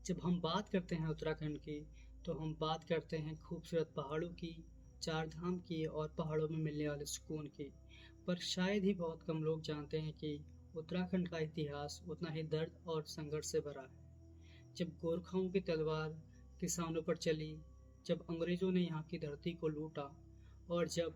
जब हम बात करते हैं उत्तराखंड की, तो हम बात करते हैं खूबसूरत पहाड़ों की, चार धाम की और पहाड़ों में मिलने वाले सुकून की। पर शायद ही बहुत कम लोग जानते हैं कि उत्तराखंड का इतिहास उतना ही दर्द और संघर्ष से भरा है। जब गोरखाओं की तलवार किसानों पर चली, जब अंग्रेजों ने यहाँ की धरती को लूटा और जब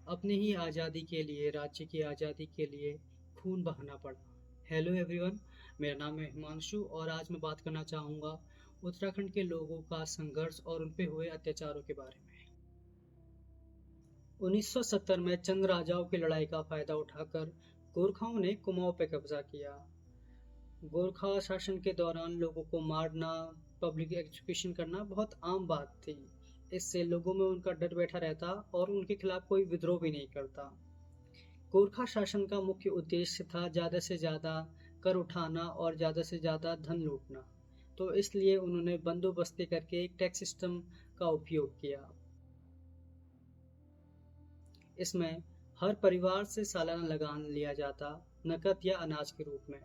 अपनी ही आज़ादी के लिए, राज्य की आज़ादी के लिए खून बहाना पड़ा। हेलो एवरीवन, मेरा नाम है हिमांशु और आज मैं बात करना चाहूँगा उत्तराखंड के लोगों का संघर्ष और उन पे हुए अत्याचारों के बारे में। 1970 में चंद राजाओं की लड़ाई का फायदा उठाकर गोरखाओं ने कुमाऊं पे कब्जा किया। गोरखा शासन के दौरान लोगों को मारना, पब्लिक एग्जीक्यूशन करना बहुत आम बात थी। इससे लोगों में उनका डर बैठा रहता और उनके खिलाफ कोई विद्रोह भी नहीं करता। गोरखा शासन का मुख्य उद्देश्य था ज़्यादा से ज़्यादा कर उठाना और ज़्यादा से ज़्यादा धन लूटना। तो इसलिए उन्होंने बंदोबस्ती करके एक टैक्स सिस्टम का उपयोग किया। इसमें हर परिवार से सालाना लगान लिया जाता, नकद या अनाज के रूप में।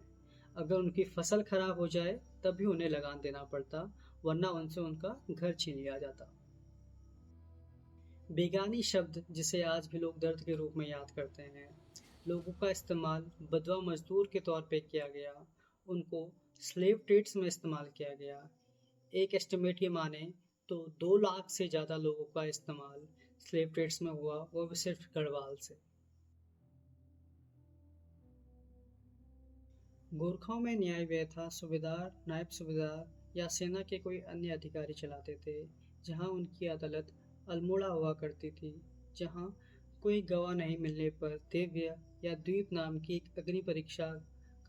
अगर उनकी फसल खराब हो जाए तब भी उन्हें लगान देना पड़ता, वरना उनसे उनका घर छीन लिया जाता। बेगानी शब्द, जिसे आज भी लोग दर्द के रूप में याद करते हैं, लोगों का इस्तेमाल बदवा मजदूर के तौर पे किया गया। उनको स्लेव ट्रेड्स में इस्तेमाल किया गया। एक एस्टिमेट ये माने तो 2 लाख से ज़्यादा लोगों का इस्तेमाल स्लेव ट्रेड्स में हुआ, वो भी सिर्फ गढ़वाल से। गोरखाओं में न्याय व्यवस्था सूबेदार, नायब सूबेदार या सेना के कोई अन्य अधिकारी चलाते थे। जहां उनकी अदालत अल्मोड़ा हुआ करती थी, जहां कोई गवाह नहीं मिलने पर दिव्य या द्वीप नाम की एक अग्नि परीक्षा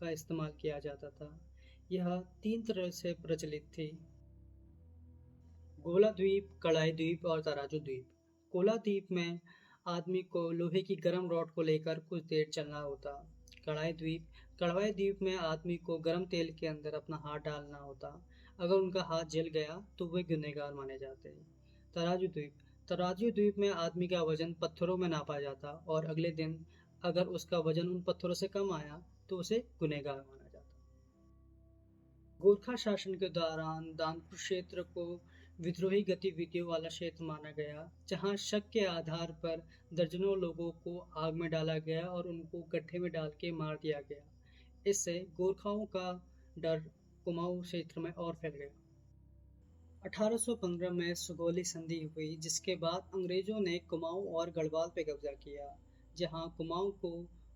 का इस्तेमाल किया जाता था। यह 3 तरह से प्रचलित थी: गोला द्वीप, कड़ाई द्वीप और तराजू द्वीप। कोला द्वीप में आदमी को लोहे की गर्म रॉड को लेकर कुछ देर चलना होता। कड़वाई द्वीप में आदमी को गर्म तेल के अंदर अपना हाथ डालना होता। अगर उनका हाथ जल गया तो वे गुनहगार माने जाते। तराजू द्वीप में आदमी का वजन पत्थरों में नापा जाता और अगले दिन अगर उसका वजन उन पत्थरों से कम आया तो उसे गुनहगार माना जाता। गोरखा शासन के दौरान दानपुर क्षेत्र को विद्रोही गतिविधियों वाला क्षेत्र माना गया, जहां शक के आधार पर दर्जनों लोगों को आग में डाला गया और उनको गड्ढे में डाल के मार दिया गया। इससे गोरखाओं का डर कुमाऊं क्षेत्र में और फैल गया। 1815 में सुगौली संधि हुई, जिसके बाद अंग्रेजों ने कुमाऊं और गढ़वाल पे कब्जा किया, जहां कुमाऊं को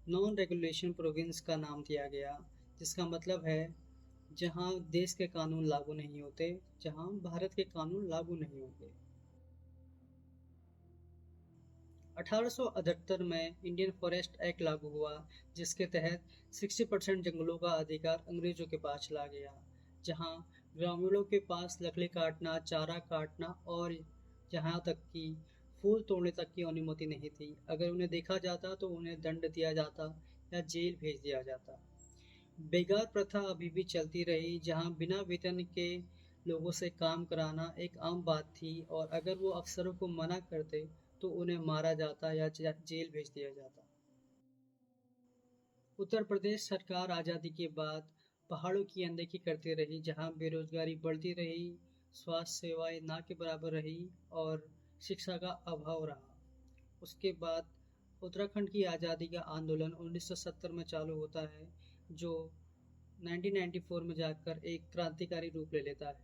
नॉन रेगुलेशन प्रोविंस का नाम दिया गया, जिसका मतलब है जहां देश के कानून लागू नहीं होते, जहां भारत के कानून लागू नहीं होंगे। 1878 में इंडियन फॉरेस्ट एक्ट लागू हुआ, जिसके तहत 60% जंगलों का अधिकार अंग्रेजों के पास चला गया, जहां ग्रामीणों के पास लकड़ी काटना, चारा काटना और जहां तक कि फूल तोड़ने तक की अनुमति नहीं थी। अगर उन्हें देखा जाता तो उन्हें दंड दिया जाता या जेल भेज दिया जाता। बेगार प्रथा अभी भी चलती रही, जहां बिना वेतन के लोगों से काम कराना एक आम बात थी और अगर वो अफसरों को मना करते तो उन्हें मारा जाता या जेल भेज दिया जाता। उत्तर प्रदेश सरकार आज़ादी के बाद पहाड़ों की अनदेखी करती रही, जहां बेरोजगारी बढ़ती रही, स्वास्थ्य सेवाएं ना के बराबर रही और शिक्षा का अभाव रहा। उसके बाद उत्तराखंड की आज़ादी का आंदोलन 1970 में चालू होता है, जो 1994 में जाकर एक क्रांतिकारी रूप ले लेता है।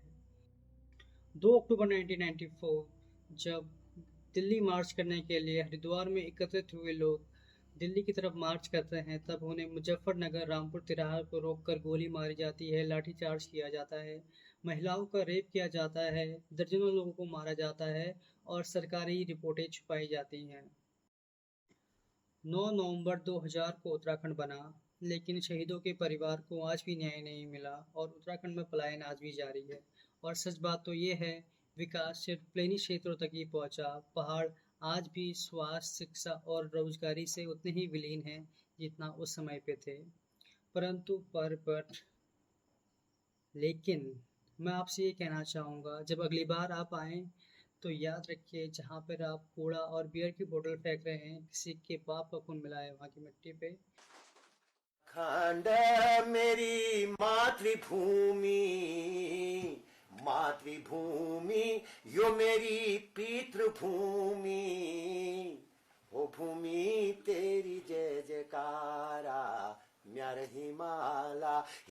2 अक्टूबर 1994 जब दिल्ली मार्च करने के लिए हरिद्वार में एकत्रित हुए लोग दिल्ली की तरफ मार्च करते हैं, तब उन्हें मुजफ्फरनगर रामपुर तिराहा को रोककर गोली मारी जाती है, लाठीचार्ज किया जाता है, महिलाओं का रेप किया जाता है, दर्जनों लोगों को मारा जाता है और सरकारी रिपोर्टें छुपाई जाती हैं। 9 नवंबर 2000 को उत्तराखंड बना, लेकिन शहीदों के परिवार को आज भी न्याय नहीं मिला और उत्तराखंड में पलायन आज भी जारी है। और सच बात तो ये है, विकास सिर्फ प्लेनी क्षेत्रों तक ही पहुंचा। पहाड़ आज भी स्वास्थ्य, शिक्षा और रोजगारी से उतने ही विलीन हैं जितना उस समय पे थे। परंतु पर बट लेकिन मैं आपसे ये कहना चाहूँगा, जब अगली बार आप आएँ तो याद रखिए, जहाँ पर आप कूड़ा और बियर की बोतल फेंक रहे हैं, किसी के बाप का खून मिला है वहाँ की मिट्टी पे। खंड मेरी मातृभूमि मातृभूमि यो मेरी पितृभूमि, ओ भूमि तेरी जय जयकारा म्यार हिमाला।